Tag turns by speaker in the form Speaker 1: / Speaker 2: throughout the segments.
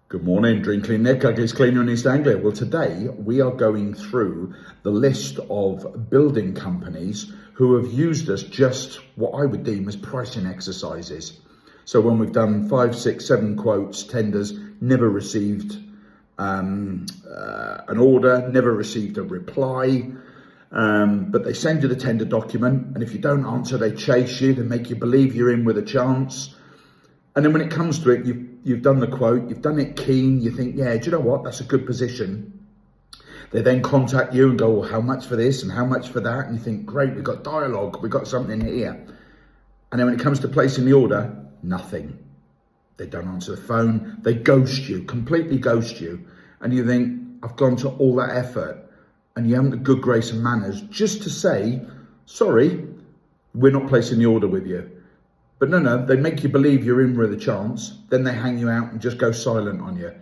Speaker 1: Good morning, Dream Clean Nick, Ugliest Cleaner in East Anglia. Well, today we are going through the list of building companies who have used us just what I would deem as pricing exercises. So when we've done 5, 6, 7 quotes, tenders, never received an order, never received a reply, but they send you the tender document, and if you don't answer, they chase you, they make you believe you're in with a chance. And then when it comes to it, you've done the quote, you've done it keen, you think, yeah, do you know what, that's a good position. They then contact you and go, well, how much for this and how much for that? And you think, great, we've got dialogue, we've got something here. And then when it comes to placing the order, nothing. They don't answer the phone, they ghost you, completely ghost you. And you think, I've gone to all that effort and you haven't the good grace and manners just to say, sorry, we're not placing the order with you. But no, they make you believe you're in with a chance, then they hang you out and just go silent on you.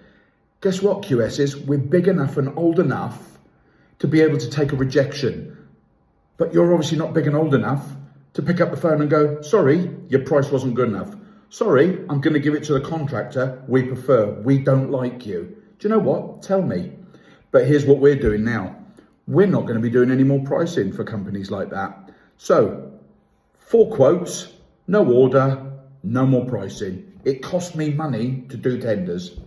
Speaker 1: Guess what, QSs? We're big enough and old enough to be able to take a rejection. But you're obviously not big and old enough to pick up the phone and go, sorry, your price wasn't good enough. Sorry, I'm going to give it to the contractor we prefer. We don't like you. Do you know what? Tell me. But here's what we're doing now. We're not going to be doing any more pricing for companies like that. So, 4 quotes. No order, no more pricing. It cost me money to do tenders.